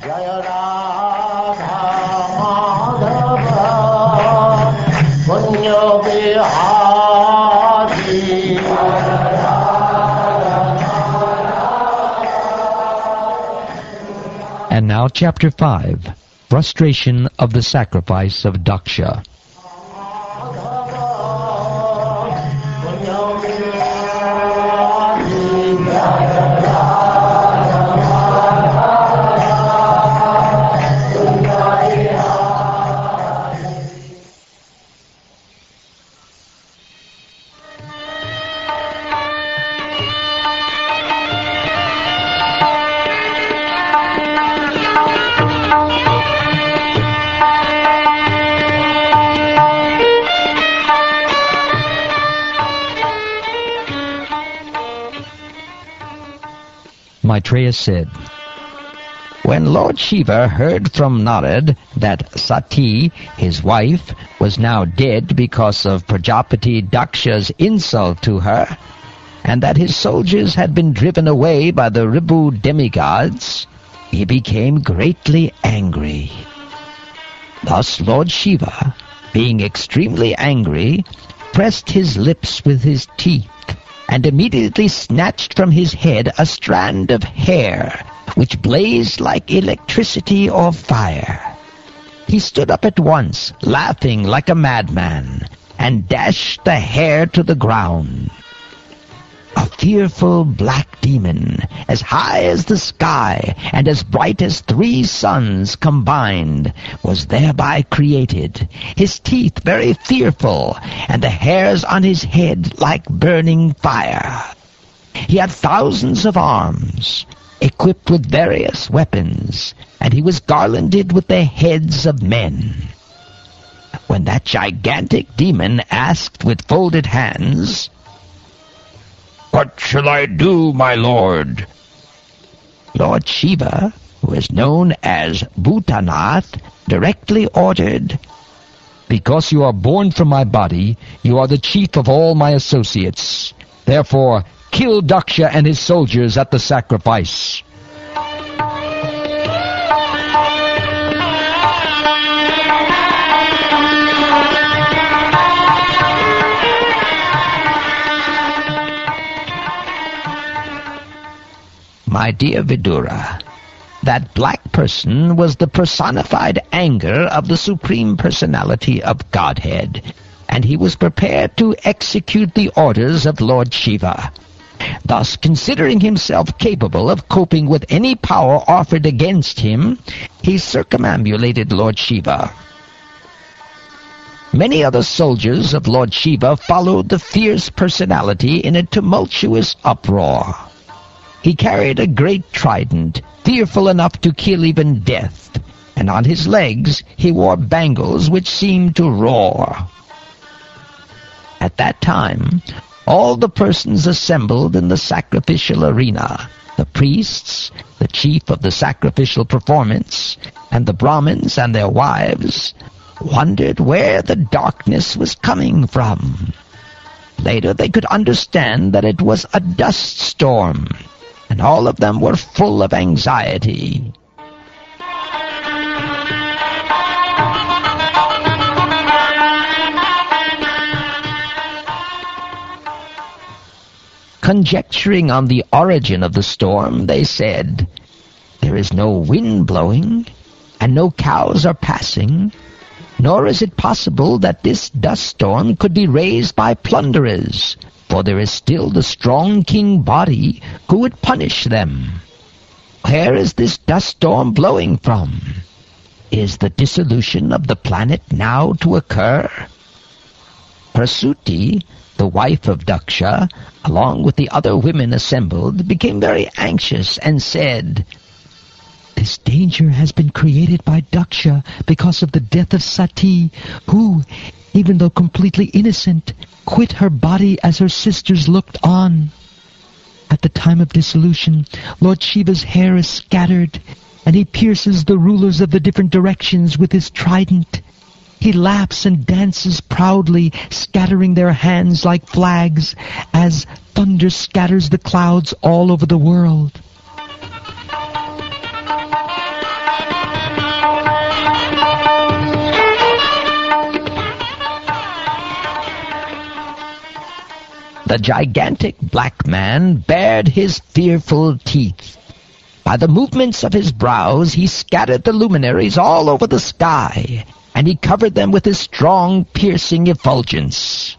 Jaya Radha Madhava Punya Bihari. And now Chapter 5, Frustration of the Sacrifice of Daksha. Maitreya said, "When Lord Shiva heard from Narad that Sati, his wife, was now dead because of Prajapati Daksha's insult to her, and that his soldiers had been driven away by the Ribu demigods, he became greatly angry. Thus Lord Shiva, being extremely angry, pressed his lips with his teeth, and immediately snatched from his head a strand of hair, which blazed like electricity or fire. He stood up at once, laughing like a madman, and dashed the hair to the ground. A fearful black demon, as high as the sky, and as bright as 3 suns combined, was thereby created, his teeth very fearful, and the hairs on his head like burning fire. He had thousands of arms, equipped with various weapons, and he was garlanded with the heads of men. When that gigantic demon asked with folded hands, 'What shall I do, my lord?' Lord Shiva, who is known as Bhutanath, directly ordered, 'Because you are born from my body, you are the chief of all my associates. Therefore, kill Daksha and his soldiers at the sacrifice.' My dear Vidura, that black person was the personified anger of the Supreme Personality of Godhead, and he was prepared to execute the orders of Lord Shiva. Thus, considering himself capable of coping with any power offered against him, he circumambulated Lord Shiva. Many other soldiers of Lord Shiva followed the fierce personality in a tumultuous uproar. He carried a great trident, fearful enough to kill even death, and on his legs he wore bangles which seemed to roar. At that time, all the persons assembled in the sacrificial arena, the priests, the chief of the sacrificial performance, and the Brahmins and their wives, wondered where the darkness was coming from. Later they could understand that it was a dust storm, and all of them were full of anxiety. Conjecturing on the origin of the storm, they said, "There is no wind blowing, and no cows are passing, nor is it possible that this dust storm could be raised by plunderers, for there is still the strong king Bari who would punish them. Where is this dust storm blowing from? Is the dissolution of the planet now to occur?" Prasuti, the wife of Daksha, along with the other women assembled, became very anxious and said, "This danger has been created by Daksha because of the death of Sati, who, even though completely innocent, quit her body as her sisters looked on. At the time of dissolution, Lord Shiva's hair is scattered, and he pierces the rulers of the different directions with his trident. He laughs and dances proudly, scattering their hands like flags, as thunder scatters the clouds all over the world." The gigantic black man bared his fearful teeth. By the movements of his brows he scattered the luminaries all over the sky, and he covered them with his strong, piercing effulgence.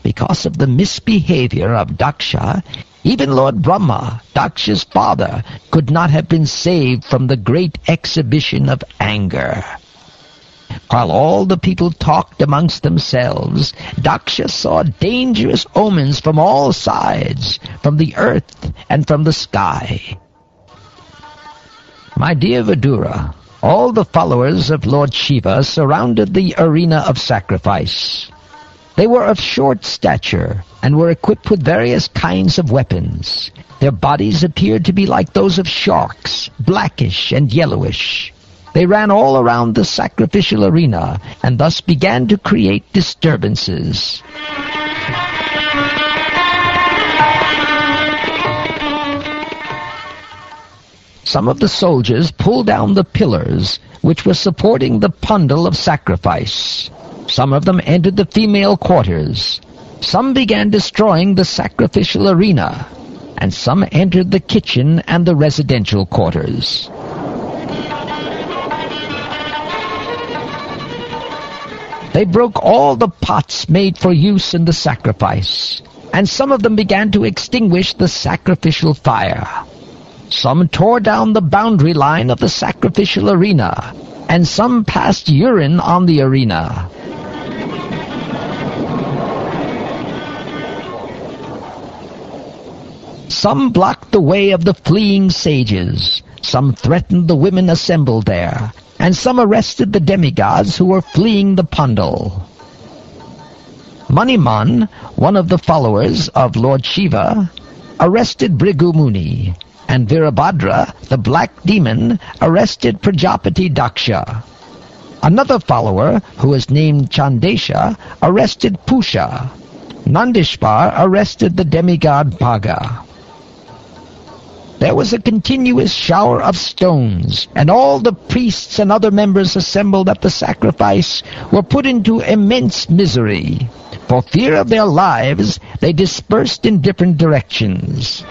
Because of the misbehavior of Daksha, even Lord Brahma, Daksha's father, could not have been saved from the great exhibition of anger. While all the people talked amongst themselves, Daksha saw dangerous omens from all sides, from the earth and from the sky. My dear Vidura, all the followers of Lord Shiva surrounded the arena of sacrifice. They were of short stature and were equipped with various kinds of weapons. Their bodies appeared to be like those of sharks, blackish and yellowish. They ran all around the sacrificial arena and thus began to create disturbances. Some of the soldiers pulled down the pillars which were supporting the pandal of sacrifice. Some of them entered the female quarters. Some began destroying the sacrificial arena, and some entered the kitchen and the residential quarters. They broke all the pots made for use in the sacrifice, and some of them began to extinguish the sacrificial fire. Some tore down the boundary line of the sacrificial arena, and some passed urine on the arena. Some blocked the way of the fleeing sages, some threatened the women assembled there, and some arrested the demigods who were fleeing the pandal. Maniman, one of the followers of Lord Shiva, arrested Bhrigu Muni, and Virabhadra, the black demon, arrested Prajapati Daksha. Another follower, who was named Chandesha, arrested Pusha. Nandishvar arrested the demigod Bhaga. There was a continuous shower of stones, and all the priests and other members assembled at the sacrifice were put into immense misery. For fear of their lives, they dispersed in different directions.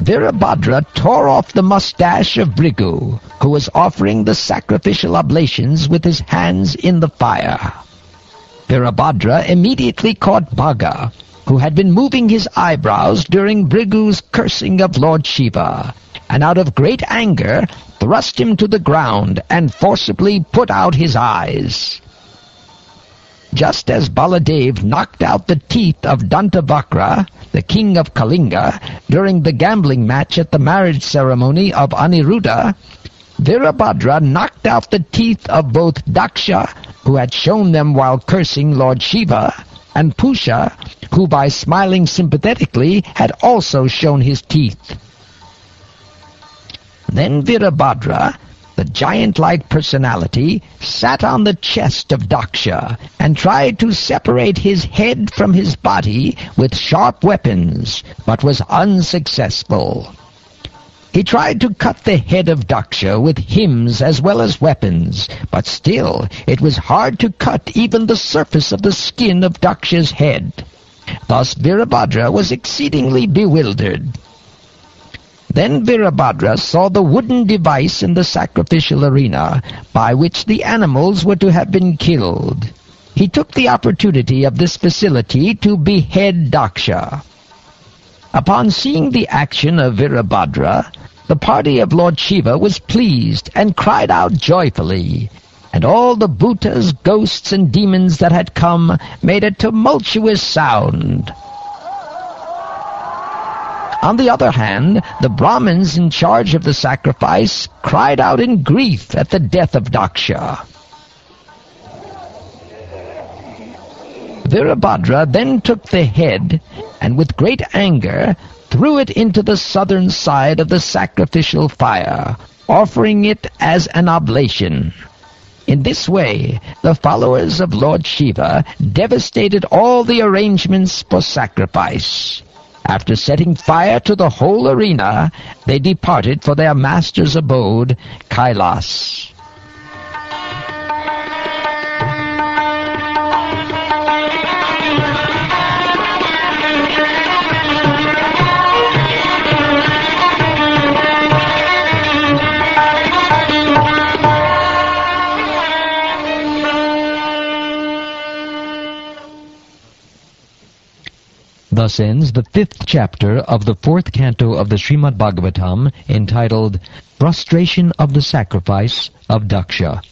Virabhadra tore off the mustache of Bhrigu, who was offering the sacrificial oblations with his hands in the fire. Virabhadra immediately caught Bhaga, who had been moving his eyebrows during Bhrigu's cursing of Lord Shiva, and out of great anger thrust him to the ground and forcibly put out his eyes. Just as Baladev knocked out the teeth of Dantavakra, the king of Kalinga, during the gambling match at the marriage ceremony of Aniruddha, Virabhadra knocked out the teeth of both Daksha, who had shown them while cursing Lord Shiva, and Pusha, who by smiling sympathetically had also shown his teeth. Then Virabhadra, the giant-like personality, sat on the chest of Daksha and tried to separate his head from his body with sharp weapons, but was unsuccessful. He tried to cut the head of Daksha with hymns as well as weapons, but still it was hard to cut even the surface of the skin of Daksha's head. Thus Virabhadra was exceedingly bewildered. Then Virabhadra saw the wooden device in the sacrificial arena by which the animals were to have been killed. He took the opportunity of this facility to behead Daksha. Upon seeing the action of Virabhadra, the party of Lord Shiva was pleased and cried out joyfully, and all the bhutas, ghosts, and demons that had come made a tumultuous sound. On the other hand, the Brahmins in charge of the sacrifice cried out in grief at the death of Daksha. Virabhadra then took the head, and with great anger threw it into the southern side of the sacrificial fire, offering it as an oblation. In this way, the followers of Lord Shiva devastated all the arrangements for sacrifice. After setting fire to the whole arena, they departed for their master's abode, Kailas. Thus ends the 5th chapter of the 4th canto of the Srimad Bhagavatam, entitled Frustration of the Sacrifice of Daksha.